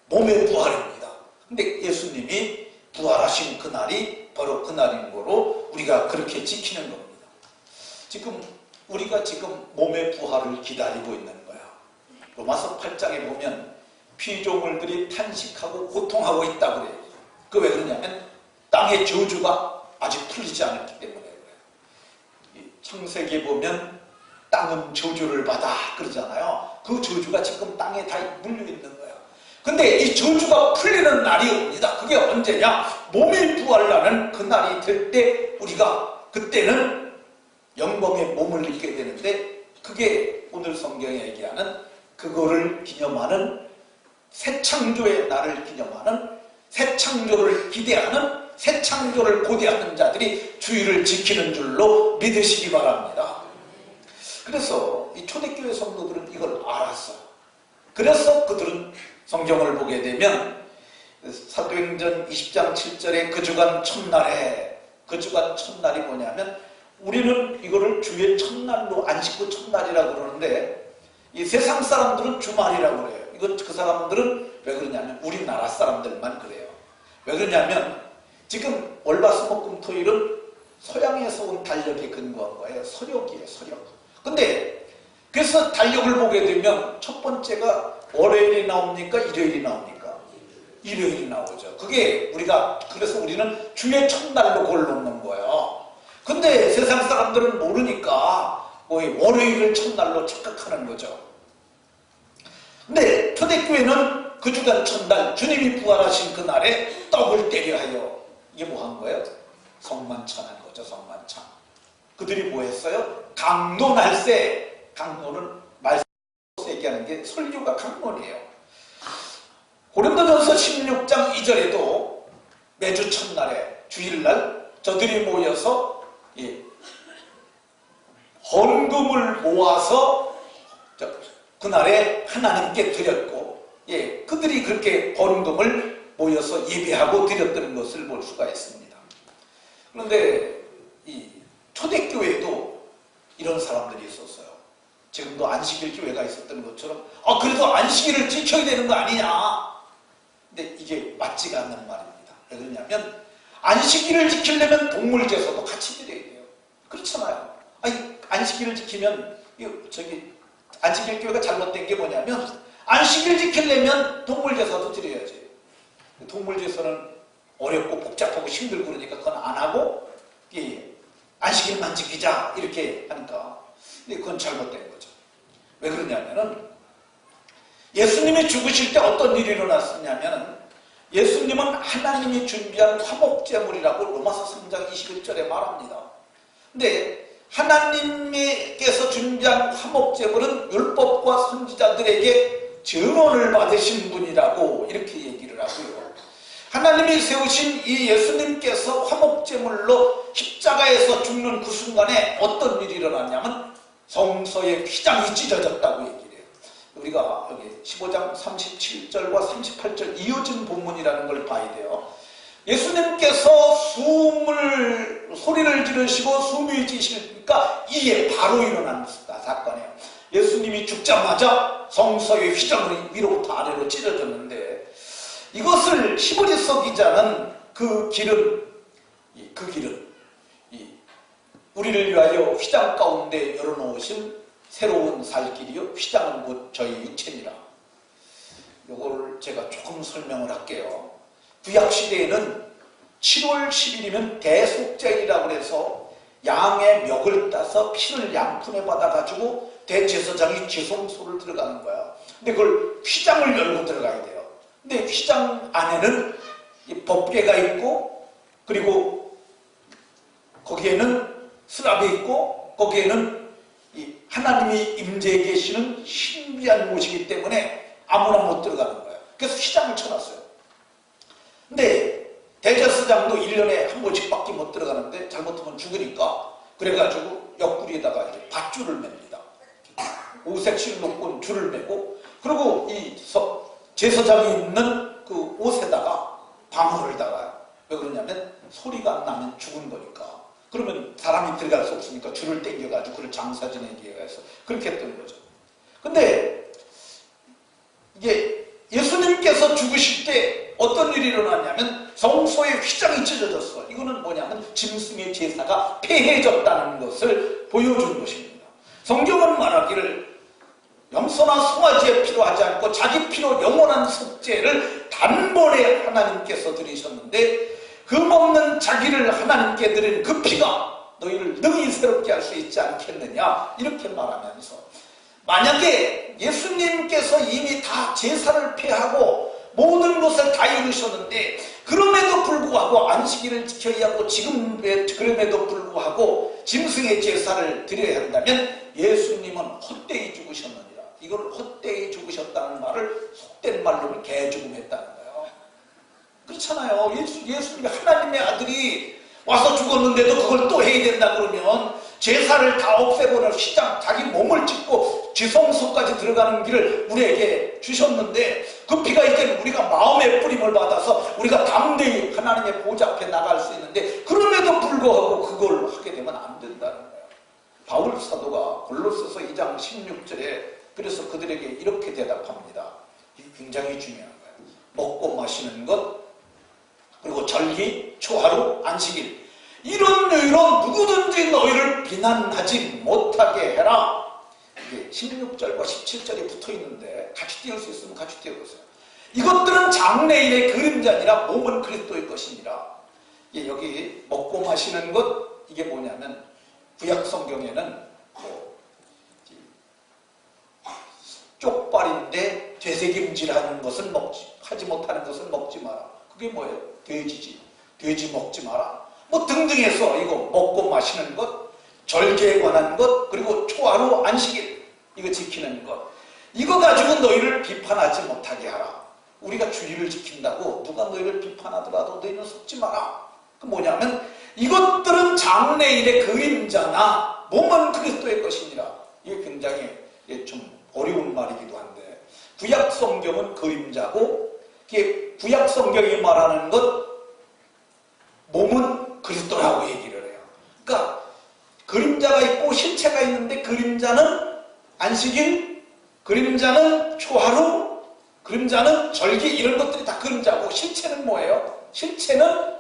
몸의 부활입니다. 근데 예수님이 부활하신 그날이 바로 그날인 거로 우리가 그렇게 지키는 겁니다. 우리가 지금 몸의 부활을 기다리고 있는 거야. 로마서 8장에 보면 피조물들이 탄식하고 고통하고 있다고 그래요. 그 왜 그러냐면 땅의 저주가 아직 풀리지 않았기 때문에 그래요. 창세기에 보면 땅은 저주를 받아 그러잖아요. 그 저주가 지금 땅에 다 물려 있는 거예요. 근데 이 저주가 풀리는 날이 옵니다. 그게 언제냐? 몸이 부활나는 그 날이 될 때 우리가 그때는 영광의 몸을 입게 되는데, 그게 오늘 성경에 얘기하는 그거를 기념하는 새 창조의 날을 기념하는, 새 창조를 기대하는, 새 창조를 고대하는 자들이 주일을 지키는 줄로 믿으시기 바랍니다. 그래서 이 초대교회 성도들은 이걸 알았어요. 그래서 그들은 성경을 보게 되면 사도행전 20장 7절에 그 주간 첫날에, 그 주간 첫날이 뭐냐면 우리는 이거를 주의 첫날로, 안식구 첫날이라고 그러는데 이 세상 사람들은 주말이라고 그래요. 이건 그 사람들은 왜 그러냐면 우리나라 사람들만 그래요. 왜 그러냐면 지금 월화수목금토일은 서양에서 온 달력에 근거한 거예요. 서력이에요, 서력. 근데 그래서 달력을 보게 되면 첫 번째가 월요일이 나옵니까? 일요일이 나옵니까? 일요일이 나오죠. 그게 그래서 우리는 주의 첫날로 그걸 놓는 거예요. 근데 세상 사람들은 모르니까 월요일을 첫날로 착각하는 거죠. 근데 초대교회는 그 주간 첫날 주님이 부활하신 그날에 떡을 때려 하여 이게 뭐 한 거예요? 성만찬한 거죠. 성만찬. 그들이 뭐 했어요? 강론할세. 강론은 말씀 얘기하는 게 설교가 강론이에요. 고린도전서 16장 2절에도 매주 첫날에 주일날 저들이 모여서 헌금을 모아서 그날에 하나님께 드렸고, 그들이 그렇게 헌금을 모여서 예배하고 드렸던 것을 볼 수가 있습니다. 그런데 이 초대교회도 이런 사람들이 있었어요. 지금도 안식일 교회가 있었던 것처럼 그래도 안식일을 지켜야 되는 거 아니냐. 근데 이게 맞지가 않는 말입니다. 왜 그러냐면 안식일을 지키려면 동물 제사도 같이 드려야 돼요. 그렇잖아요. 아니, 안식일을 지키면, 안식일 교회가 잘못된 게 뭐냐면, 안식일 지키려면 동물제사도 드려야지. 동물제사는 어렵고 복잡하고 힘들고 그러니까 그건 안 하고, 안식일만 지키자, 이렇게 하니까. 근데 그건 잘못된 거죠. 왜 그러냐면은, 예수님이 죽으실 때 어떤 일이 일어났었냐면은, 예수님은 하나님이 준비한 화목제물이라고 로마서 3장 21절에 말합니다. 근데 하나님께서 준비한 화목제물은 율법과 선지자들에게 증언을 받으신 분이라고 이렇게 얘기를 하고요. 하나님이 세우신 이 예수님께서 화목제물로 십자가에서 죽는 그 순간에 어떤 일이 일어났냐면 성소의 휘장이 찢어졌다고 얘기해요. 우리가 여기 15장 37절과 38절 이어진 본문이라는 걸 봐야 돼요. 예수님께서 소리를 지르시고 숨이 지시니까 이에 바로 일어난 사건이에요. 예수님이 죽자마자 성소의 휘장이 위로부터 아래로 찢어졌는데 이것을 히브리서 기자는 그 길은 우리를 위하여 휘장 가운데 열어놓으신 새로운 살 길이요 휘장은 곧 저희 육체니라. 요거를 제가 조금 설명을 할게요. 구약시대에는 7월 10일이면 대속제이라고 해서 양의 멱을 따서 피를 양푼에 받아가지고 대제사장이 지성소를 들어가는 거야. 근데 그걸 휘장을 열고 들어가야 돼요. 근데 휘장 안에는 이 법궤가 있고 그리고 거기에는 스랍이 있고 거기에는 이 하나님이 임재해 계시는 신비한 곳이기 때문에 아무나 못 들어가는 거예요. 그래서 휘장을 쳐놨어요. 근데 대제사장도 1년에 한 번씩밖에 못 들어가는데 잘못하면 죽으니까 그래가지고 옆구리에다가 이렇게 밧줄을 맵니다. 오색실 놓고 줄을 매고 그리고 이 제사장이 입는 그 옷에다가 방울을 달아요. 왜 그러냐면 소리가 안 나면 죽은 거니까. 그러면 사람이 들어갈 수 없으니까 줄을 당겨가지고 그걸 장사 지내기 위해서 그렇게 했던 거죠. 근데 이게 예수님께서 죽으실 때 어떤 일이 일어났냐면 성소의 휘장이 찢어졌어. 이거는 뭐냐면 짐승의 제사가 폐해졌다는 것을 보여준 것입니다. 성경은 말하기를 염소나 송아지의 피로 하지 않고 자기 피로 영원한 속죄를 단번에 하나님께서 드리셨는데 흠없는 자기를 하나님께 드린 그 피가 너희를 능히 새롭게 할 수 있지 않겠느냐 이렇게 말하면서 만약에 예수님께서 이미 다 제사를 폐하고 모든 것을 다 이루셨는데 그럼에도 불구하고 안식일을 지켜야 하고 지금 그럼에도 불구하고 짐승의 제사를 드려야 한다면 예수님은 헛되이 죽으셨느니라. 이걸 헛되이 죽으셨다는 말을 속된 말로는 개죽음했다는 거예요. 그렇잖아요. 예수님이 하나님의 아들이 와서 죽었는데도 그걸 또 해야 된다 그러면 제사를 다 없애버려 휘장 자기 몸을 찢고 지성소까지 들어가는 길을 우리에게 주셨는데 그 피가 이제는 우리가 마음의 뿌림을 받아서 우리가 담대히 하나님의 보좌 앞에 나갈 수 있는데 그럼에도 불구하고 그걸 하게 되면 안 된다는 거예요. 바울 사도가 골로새서 2장 16절에 그래서 그들에게 이렇게 대답합니다. 이게 굉장히 중요한 거예요. 먹고 마시는 것 그리고 절기, 초하루, 안식일 이런 이유로 누구든지 너희를 비난하지 못하게 해라. 이게 16절과 17절이 붙어있는데 같이 띄울 수 있으면 같이 띄워보세요. 이것들은 장래일의 그림자니라 몸은 그리스도의 것이니라. 여기 먹고 마시는 것 이게 뭐냐면 구약 성경에는 쪽발인데 되새김질하는 것은 하지 못하는 것은 먹지 마라. 그게 뭐예요? 돼지지. 돼지 먹지 마라. 뭐 등등해서 이거 먹고 마시는 것, 절개에 관한 것, 그리고 초하루 안식일 이거 지키는 것. 이거 가지고 너희를 비판하지 못하게 하라. 우리가 주의를 지킨다고 누가 너희를 비판하더라도 너희는 속지 마라. 그 뭐냐면 이것들은 장래일의 그림자나 몸은 그리스도의 것이니라. 이게 굉장히 좀 어려운 말이기도 한데 구약 성경은 그림자고 구약 성경이 말하는 것 몸은 그리스도라고 얘기를 해요. 그러니까 그림자가 있고 실체가 있는데 그림자는 안식일, 그림자는 초하루, 그림자는 절기 이런 것들이 다 그림자고 실체는 뭐예요? 실체는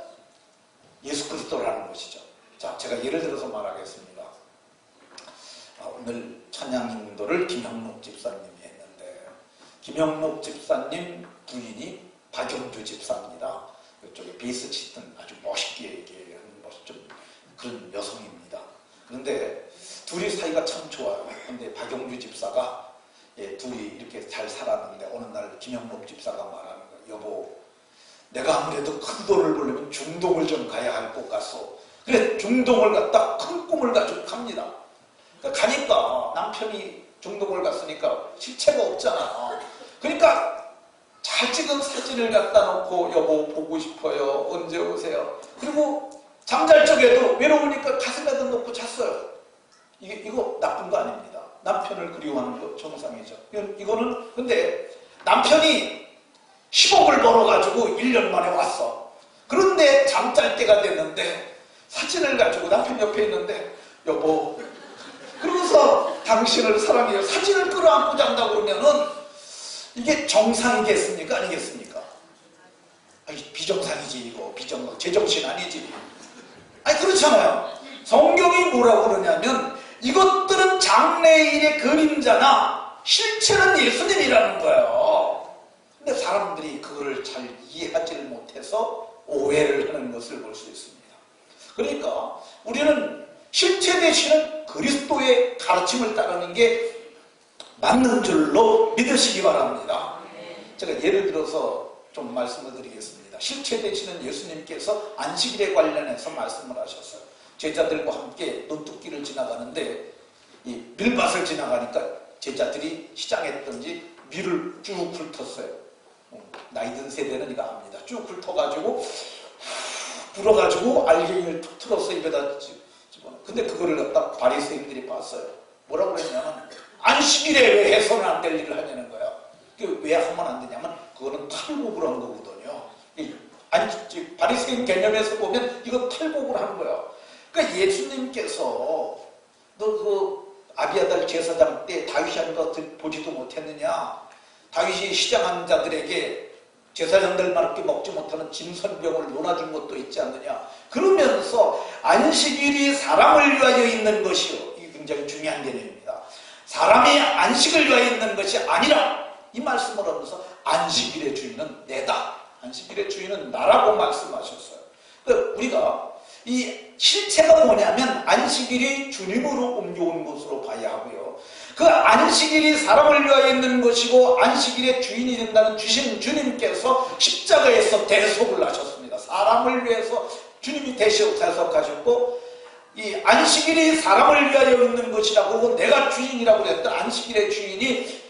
예수 그리스도라는 것이죠. 자, 제가 예를 들어서 말하겠습니다. 오늘 찬양 인도를 김형록 집사님이 했는데, 김형록 집사님 부인이 박영주 집사입니다. 이쪽에 베이스 치던 아주 멋있게 얘기하는 좀 그런 여성입니다. 그런데 둘이 사이가 참 좋아요. 근데 박영주 집사가 둘이 이렇게 잘 살았는데 어느 날 김형록 집사가 말하는 거예요. 여보, 내가 아무래도 큰 돈을 벌려면 중동을 좀 가야 할 것 같소. 그래, 중동을 갔다 큰 꿈을 가지고 갑니다. 그러니까 가니까 남편이 중동을 갔으니까 실체가 없잖아. 그러니까 잘 찍은 사진을 갖다 놓고 여보 보고 싶어요. 언제 오세요? 그리고 잠잘 적에도 외로우니까 가슴에다 놓고 잤어요. 이거 나쁜 거 아닙니다. 남편을 그리워하는 거 정상이죠. 이거는 근데 남편이 10억을 벌어가지고 1년 만에 왔어. 그런데 잠잘 때가 됐는데 사진을 가지고 남편 옆에 있는데 여보, 그러면서 당신을 사랑해요. 사진을 끌어안고 잔다고 그러면은 이게 정상이겠습니까? 아니겠습니까? 아니, 비정상이지 이거. 비정상. 제정신 아니지. 아니 그렇잖아요. 성경이 뭐라고 그러냐면 이것들은 장래일의 그림자나 실체는 예수님이라는 거예요. 근데 사람들이 그거를 잘 이해하지를 못해서 오해를 하는 것을 볼 수 있습니다. 그러니까 우리는 실체 되시는 그리스도의 가르침을 따르는 게 맞는 줄로 믿으시기 바랍니다. 제가 예를 들어서 좀 말씀을 드리겠습니다. 실체 되시는 예수님께서 안식일에 관련해서 말씀을 하셨어요. 제자들과 함께 논두길을 지나가는데 이 밀밭을 지나가니까 제자들이 시장했던지 밀을 쭉 훑었어요. 나이 든 세대는 이거 압니다. 쭉 훑어가지고 불어가지고 알갱이를 툭 틀어서 입에다 집어넣어. 근데 그거를 갖다 바리새인들이 봤어요. 뭐라고 그랬냐면 안식일에 왜 해서는 안 될 일을 하냐는 거야. 왜 하면 안 되냐면 그거는 탈곡을 한 거거든요. 바리새인 개념에서 보면 이거 탈곡을 한 거야. 그러니까 예수님께서 너 그 아비아달 제사장 때 다윗이 한 거 보지도 못했느냐? 다윗이 시장한 자들에게 제사장들만밖에 먹지 못하는 짐승병을 논아준 것도 있지 않느냐? 그러면서 안식일이 사람을 위하여 있는 것이요. 이게 굉장히 중요한 개념입니다. 사람이 안식을 위하여 있는 것이 아니라 이 말씀을 하면서 안식일의 주인은 내다. 안식일의 주인은 나라고 말씀하셨어요. 그러니까 우리가 이 실체가 뭐냐면 안식일이 주님으로 옮겨온 것으로 봐야 하고요. 그 안식일이 사람을 위하여 있는 것이고 안식일의 주인이 된다는 주신 주님께서 십자가에서 대속을 하셨습니다. 사람을 위해서 주님이 대속하셨고 이 안식일이 사람을 위하여 있는 것이라고 내가 주인이라고 했던 안식일의 주인이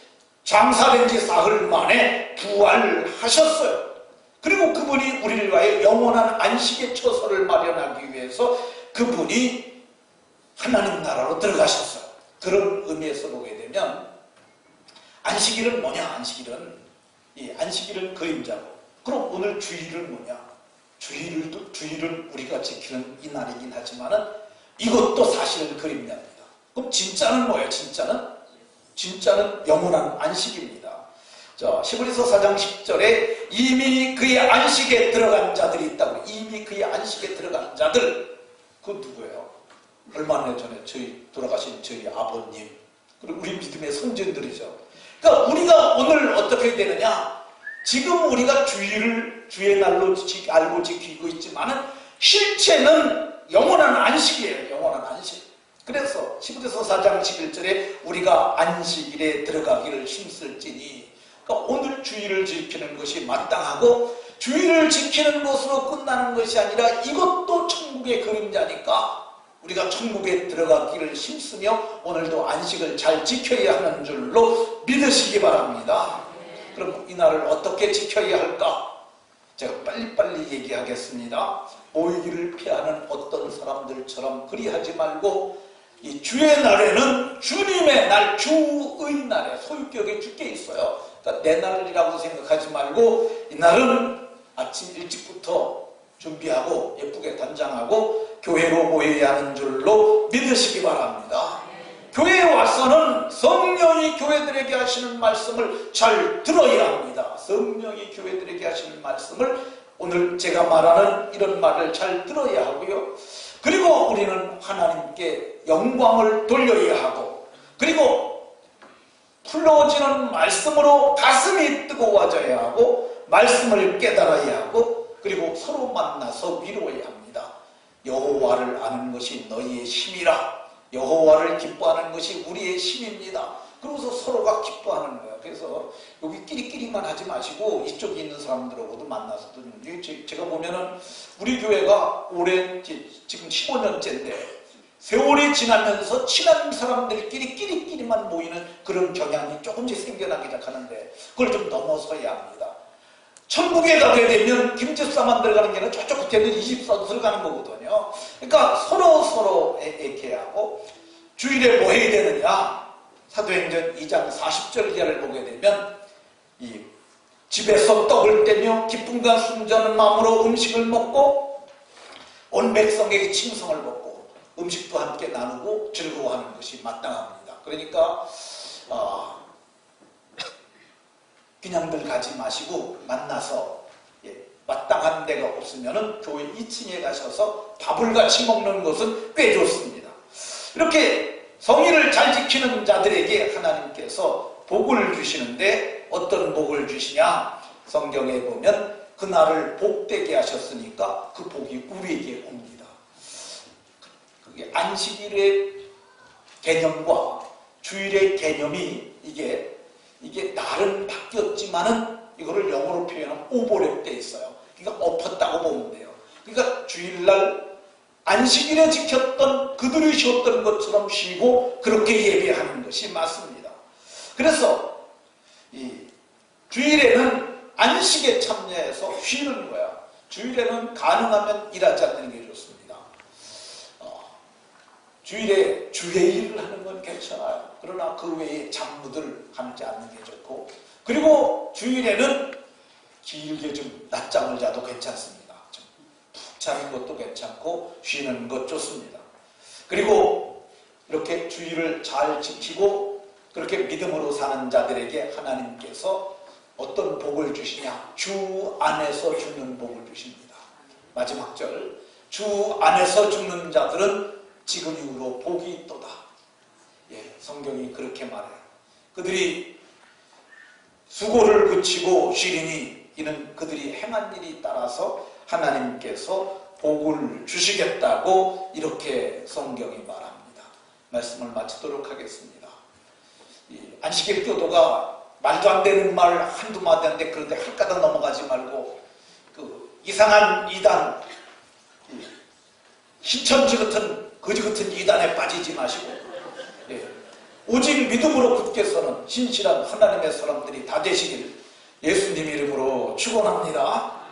장사된 지 사흘 만에 부활하셨어요. 그리고 그분이 우리를 위하여 영원한 안식의 처소를 마련하기 위해서 그분이 하나님 나라로 들어가셨어요. 그런 의미에서 보게 되면 안식일은 뭐냐? 안식일은 그림자고. 그럼 오늘 주일은 뭐냐? 주일은 우리가 지키는 이 날이긴 하지만은 이것도 사실은 그림자입니다. 그럼 진짜는 뭐예요? 진짜는 영원한 안식입니다. 자, 히브리서 4장 10절에 이미 그의 안식에 들어간 자들이 있다고. 이미 그의 안식에 들어간 자들. 그건 누구예요? 얼마 전에 돌아가신 저희 아버님, 그리고 우리 믿음의 선전들이죠. 그러니까 우리가 오늘 어떻게 되느냐? 지금 우리가 주의 날로 알고 지키고 있지만은 실체는 영원한 안식이에요. 영원한 안식. 그래서 히브리서 4장 11절에 우리가 안식일에 들어가기를 힘쓸지니, 그러니까 오늘 주일을 지키는 것이 마땅하고 주일을 지키는 것으로 끝나는 것이 아니라 이것도 천국의 그림자니까 우리가 천국에 들어가기를 힘쓰며 오늘도 안식을 잘 지켜야 하는 줄로 믿으시기 바랍니다. 그럼 이 날을 어떻게 지켜야 할까? 제가 빨리빨리 얘기하겠습니다. 모이기를 피하는 어떤 사람들처럼 그리하지 말고 이 주의 날에는 주님의 날, 주의 날에 소유격에 주께 있어요. 그러니까 내 날이라고 생각하지 말고 이 날은 아침 일찍부터 준비하고 예쁘게 단장하고 교회로 모여야 하는 줄로 믿으시기 바랍니다. 교회에 와서는 성령이 교회들에게 하시는 말씀을 잘 들어야 합니다. 성령이 교회들에게 하시는 말씀을 오늘 제가 말하는 이런 말을 잘 들어야 하고요. 그리고 우리는 하나님께 영광을 돌려야 하고 그리고 풀어지는 말씀으로 가슴이 뜨거워져야 하고 말씀을 깨달아야 하고 그리고 서로 만나서 위로해야 합니다. 여호와를 아는 것이 너희의 힘이라. 여호와를 기뻐하는 것이 우리의 힘입니다. 그러고서 서로가 기뻐하는 거야. 그래서 여기 끼리끼리만 하지 마시고 이쪽에 있는 사람들하고도 만나서 제가 보면은 우리 교회가 올해 지금 15년째인데 세월이 지나면서 친한 사람들끼리 끼리끼리만 모이는 그런 경향이 조금씩 생겨나기 시작하는데 그걸 좀 넘어서야 합니다. 천국에 가게 되면 김집사만 들어가는 게 아니라 저쪽 끝에는 이집사도 들어가는 거거든요. 그러니까 서로 이렇게 하고 주일에 뭐 해야 되느냐? 사도행전 2장 40절 이하를 보게 되면 이 집에서 떡을 떼며 기쁨과 순전한 마음으로 음식을 먹고 온 백성에게 칭송을 먹고 음식도 함께 나누고 즐거워하는 것이 마땅합니다. 그러니까 그냥들 가지 마시고 만나서 마땅한 데가 없으면 교회 2층에 가셔서 밥을 같이 먹는 것은 꽤 좋습니다. 이렇게 성의를 잘 지키는 자들에게 하나님께서 복을 주시는데 어떤 복을 주시냐? 성경에 보면 그날을 복되게 하셨으니까 그 복이 우리에게 옵니다. 그게 안식일의 개념과 주일의 개념이 이게 날은 바뀌었지만은 이거를 영어로 표현하면 오버랩돼 있어요. 그러니까 엎었다고 보면 돼요. 그러니까 주일날 안식일에 지켰던 그들이 쉬었던 것처럼 쉬고 그렇게 예배하는 것이 맞습니다. 그래서 이 주일에는 안식에 참여해서 쉬는 거야. 주일에는 가능하면 일하지 않는 게 좋습니다. 주일에 주의 일을 하는 건 괜찮아요. 그러나 그 외에 잡무들 하지 않는 게 좋고 그리고 주일에는 길게 좀 낮잠을 자도 괜찮습니다. 자는 것도 괜찮고 쉬는 것 좋습니다. 그리고 이렇게 주의를 잘 지키고 그렇게 믿음으로 사는 자들에게 하나님께서 어떤 복을 주시냐? 주 안에서 죽는 복을 주십니다. 마지막 절, 주 안에서 죽는 자들은 지금 이후로 복이 있도다. 성경이 그렇게 말해요. 그들이 수고를 그치고 쉬리니 이는 그들이 행한 일이 따라서 하나님께서 복을 주시겠다고 이렇게 성경이 말합니다. 말씀을 마치도록 하겠습니다. 안식일 교도가 말도 안 되는 말 한두 마디 하는데 그런데 할까다 넘어가지 말고 그 이상한 이단 신천지 같은 거지 같은 이단에 빠지지 마시고 오직 믿음으로 굳게 서는 신실한 하나님의 사람들이 다 되시길 예수님 이름으로 축원합니다.